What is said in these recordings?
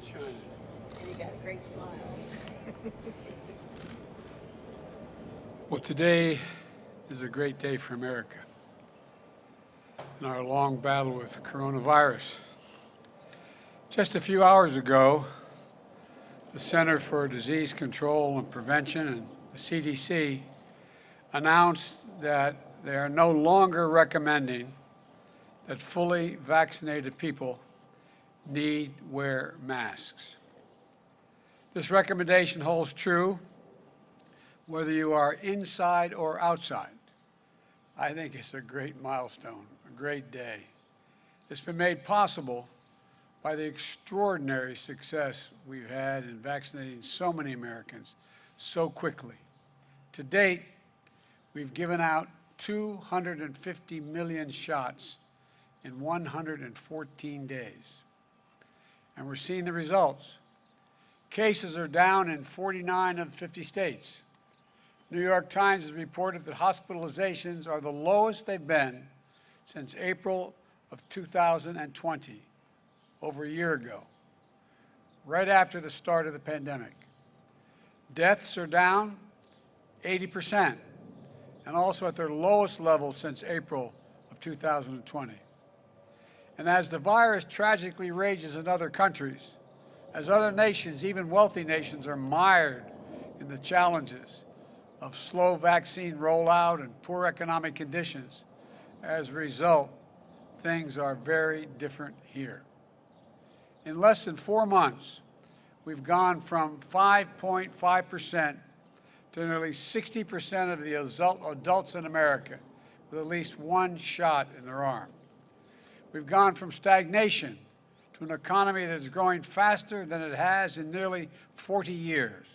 shining. And you got a great smile. Well, today is a great day for America in our long battle with coronavirus. Just a few hours ago, the Center for Disease Control and Prevention and the CDC announced that they are no longer recommending that fully vaccinated people need wear masks. This recommendation holds true whether you are inside or outside. I think it's a great milestone, a great day. It's been made possible by the extraordinary success we've had in vaccinating so many Americans so quickly. To date, we've given out 250 million shots in 114 days. And we're seeing the results. Cases are down in 49 of 50 states. New York Times has reported that hospitalizations are the lowest they've been since April of 2020, over a year ago, right after the start of the pandemic. Deaths are down 80%, and also at their lowest level since April of 2020. And as the virus tragically rages in other countries, as other nations, even wealthy nations, are mired in the challenges of slow vaccine rollout and poor economic conditions, as a result, things are very different here. In less than 4 months, we've gone from 5.5% to nearly 60% of the adults in America with at least one shot in their arm. We've gone from stagnation to an economy that is growing faster than it has in nearly 40 years.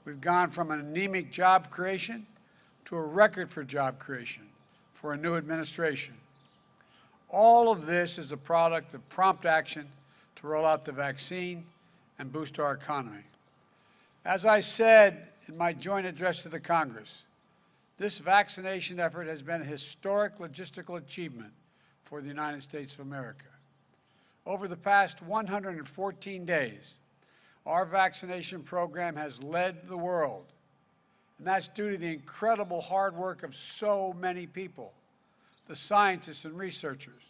We've gone from an anemic job creation to a record for job creation for a new administration. All of this is a product of prompt action to roll out the vaccine and boost our economy. As I said in my joint address to the Congress, this vaccination effort has been a historic logistical achievement for the United States of America. Over the past 114 days, our vaccination program has led the world, and that's due to the incredible hard work of so many people, the scientists and researchers,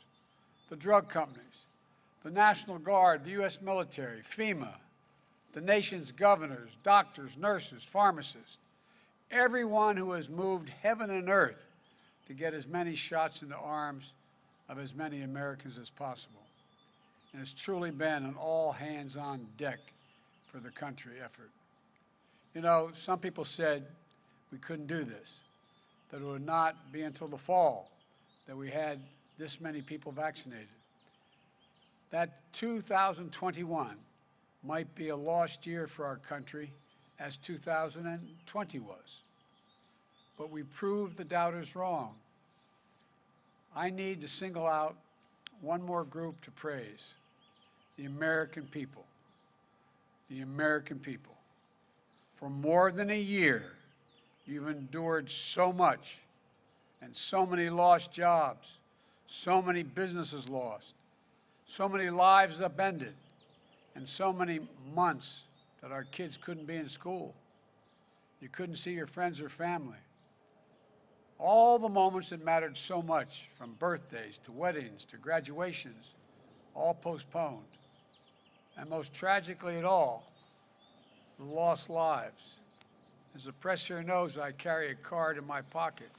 the drug companies, the National Guard, the U.S. military, FEMA, the nation's governors, doctors, nurses, pharmacists, everyone who has moved heaven and earth to get as many shots in the arms of as many Americans as possible. And it's truly been an all-hands-on-deck for the country effort. You know, some people said we couldn't do this, that it would not be until the fall that we had this many people vaccinated. That 2021 might be a lost year for our country, as 2020 was. But we proved the doubters wrong. I need to single out one more group to praise: the American people. The American people. For more than a year, you've endured so much, and so many lost jobs, so many businesses lost, so many lives upended, and so many months that our kids couldn't be in school. You couldn't see your friends or family. All the moments that mattered so much, from birthdays to weddings to graduations, all postponed. And most tragically at all, the lost lives. As the press here knows, I carry a card in my pocket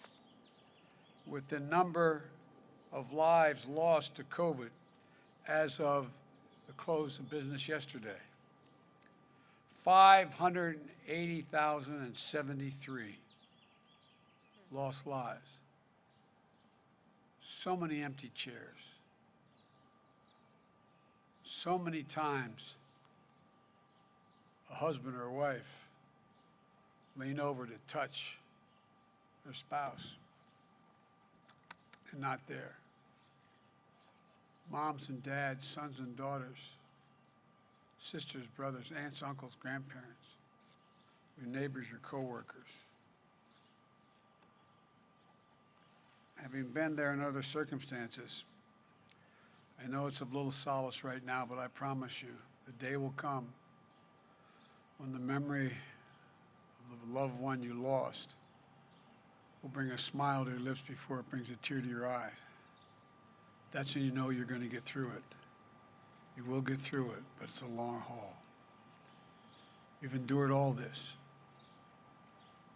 with the number of lives lost to COVID as of the close of business yesterday. 580,073 lost lives. So many empty chairs. So many times a husband or a wife lean over to touch their spouse and not there. Moms and dads, sons and daughters, sisters, brothers, aunts, uncles, grandparents, your neighbors, your coworkers. Having been there in other circumstances, I know it's of little solace right now, but I promise you, The day will come when the memory of the loved one you lost will bring a smile to your lips before it brings a tear to your eye. That's when you know you're going to get through it. You will get through it, but it's a long haul. You've endured all this.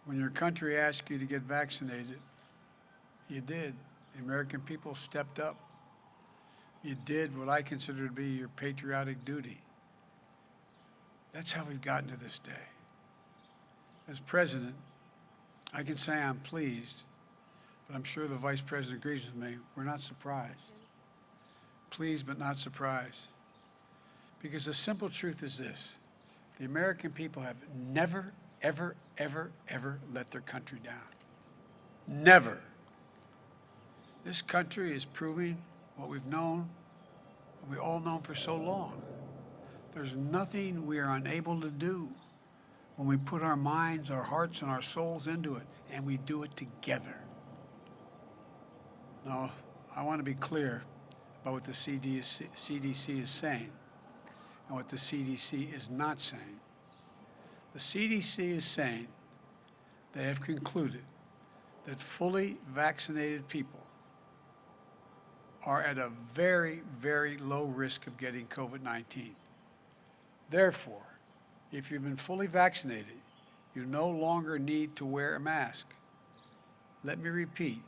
When your country asked you to get vaccinated, you did. The American people stepped up. You did what I consider to be your patriotic duty. That's how we've gotten to this day. As president, I can say I'm pleased, but I'm sure the vice president agrees with me. We're not surprised. Pleased but not surprised. Because the simple truth is this: the American people have never, ever, ever, ever let their country down. Never. This country is proving what we've known, what we all known for so long. There's nothing we are unable to do when we put our minds, our hearts, and our souls into it, and we do it together. Now, I want to be clear about what the CDC is saying and what the CDC is not saying. The CDC is saying they have concluded that fully vaccinated people are at a very, very low risk of getting COVID-19. Therefore, if you've been fully vaccinated, you no longer need to wear a mask. Let me repeat,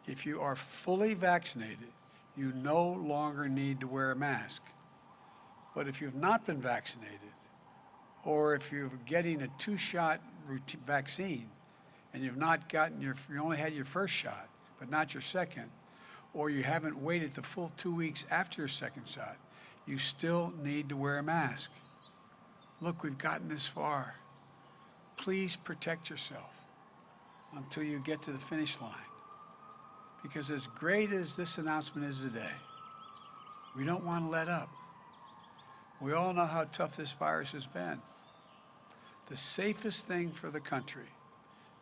if you are fully vaccinated, you no longer need to wear a mask. But if you've not been vaccinated, or if you're getting a 2-shot vaccine and you've not gotten you only had your first shot, but not your second, or you haven't waited the full 2 weeks after your second shot, you still need to wear a mask. Look, we've gotten this far. Please protect yourself until you get to the finish line. Because as great as this announcement is today, we don't want to let up. We all know how tough this virus has been. The safest thing for the country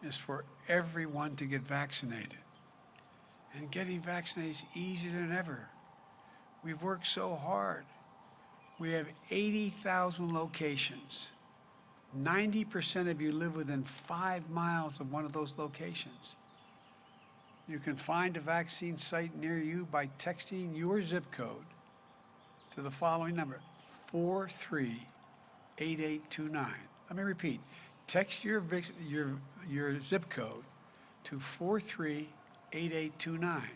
is for everyone to get vaccinated. And getting vaccinated is easier than ever. We've worked so hard. We have 80,000 locations. 90% of you live within 5 miles of one of those locations. You can find a vaccine site near you by texting your zip code to the following number, 438829. Let me repeat. Text your zip code to 438829,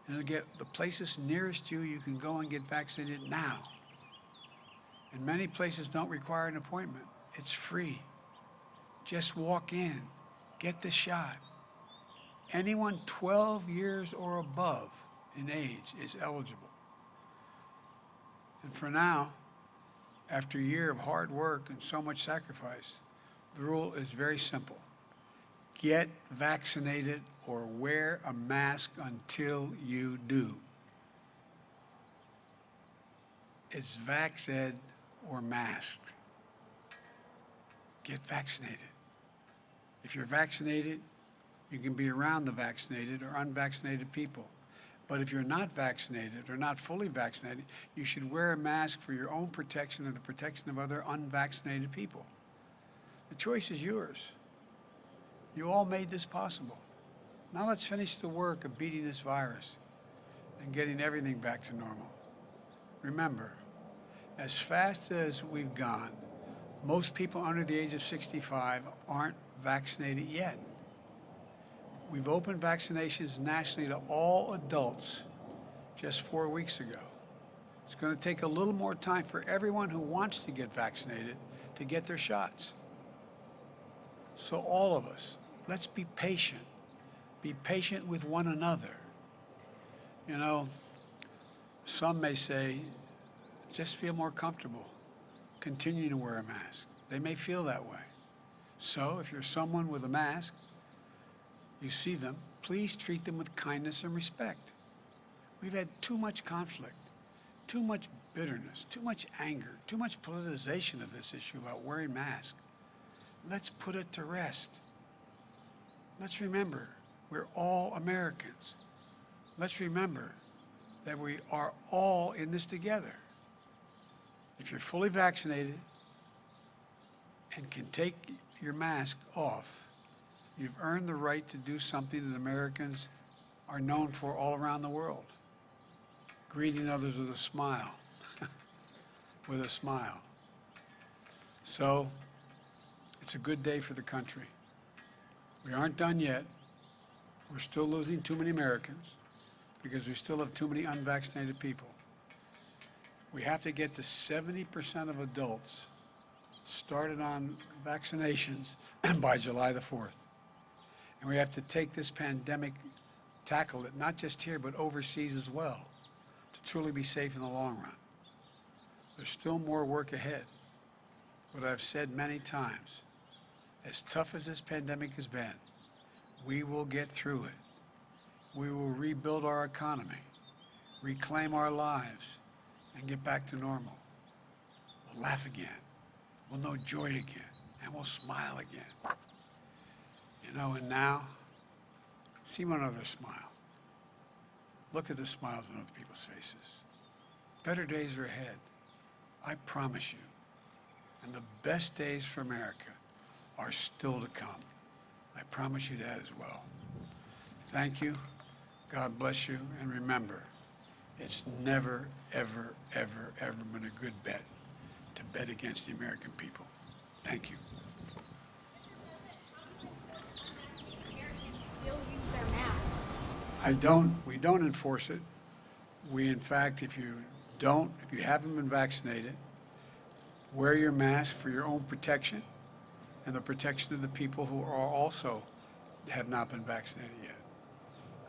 and it'll get the places nearest you can go and get vaccinated now. And many places don't require an appointment. It's free. Just walk in, get the shot. Anyone 12 years or above in age is eligible. And for now, after a year of hard work and so much sacrifice, the rule is very simple. Get vaccinated or wear a mask until you do. It's vax-ed or masked. Get vaccinated. If you're vaccinated, you can be around the vaccinated or unvaccinated people. But if you're not vaccinated or not fully vaccinated, you should wear a mask for your own protection and the protection of other unvaccinated people. The choice is yours. You all made this possible. Now let's finish the work of beating this virus and getting everything back to normal. Remember, as fast as we've gone, most people under the age of 65 aren't vaccinated yet. We've opened vaccinations nationally to all adults just 4 weeks ago. It's going to take a little more time for everyone who wants to get vaccinated to get their shots. So all of us, let's be patient. Be patient with one another. You know, some may say, just feel more comfortable. Continue to wear a mask. They may feel that way. So if you're someone with a mask, you see them, please treat them with kindness and respect. We've had too much conflict, too much bitterness, too much anger, too much politicization of this issue about wearing masks. Let's put it to rest. Let's remember, we're all Americans. Let's remember that we are all in this together. If you're fully vaccinated and can take your mask off, you've earned the right to do something that Americans are known for all around the world. Greeting others with a smile. With a smile. So, it's a good day for the country. We aren't done yet. We're still losing too many Americans because we still have too many unvaccinated people. We have to get to 70% of adults started on vaccinations by July the 4th. And we have to take this pandemic, tackle it, not just here, but overseas as well, to truly be safe in the long run. There's still more work ahead. What I've said many times, as tough as this pandemic has been, we will get through it. We will rebuild our economy, reclaim our lives, and get back to normal. We'll laugh again. We'll know joy again. And we'll smile again. You know, and now, see one other smile. Look at the smiles on other people's faces. Better days are ahead. I promise you. And the best days for America are still to come. I promise you that as well. Thank you. God bless you. And remember, it's never, ever, ever, ever been a good bet to bet against the American people. Thank you. Still use their mask. We don't enforce it. We, in fact, if you haven't been vaccinated, wear your mask for your own protection and the protection of the people who are also have not been vaccinated yet.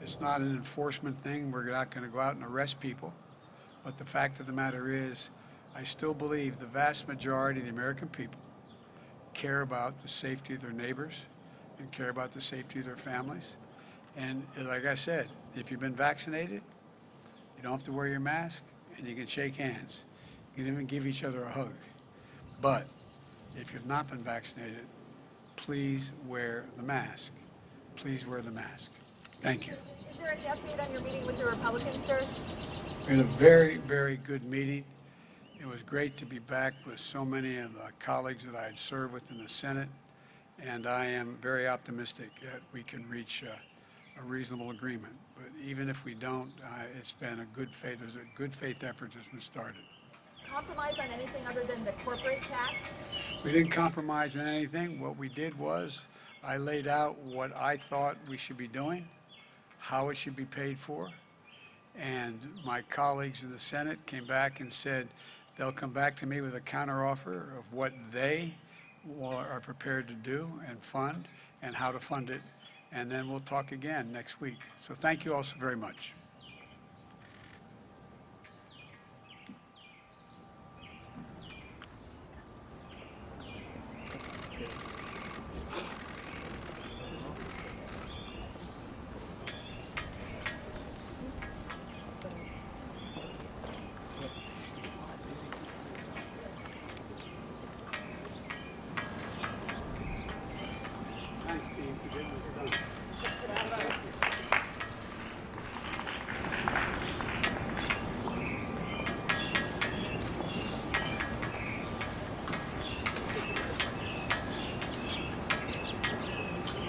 It's not an enforcement thing. We're not going to go out and arrest people. But the fact of the matter is, I still believe the vast majority of the American people care about the safety of their neighbors and care about the safety of their families. And like I said, if you've been vaccinated, you don't have to wear your mask and you can shake hands. You can even give each other a hug. But if you've not been vaccinated, please wear the mask. Please wear the mask. Thank you. Is there any update on your meeting with the Republicans, sir? We had a very, very good meeting. It was great to be back with so many of the colleagues that I had served with in the Senate, and I am very optimistic that we can reach a reasonable agreement. But even if we don't, it's been a good faith. There's a good faith effort that's been started. Compromise on anything other than the corporate tax? We didn't compromise on anything. What we did was I laid out what I thought we should be doing, how it should be paid for, and my colleagues in the Senate came back and said they'll come back to me with a counteroffer of what they are prepared to do and fund and how to fund it, and then we'll talk again next week. So thank you all so very much.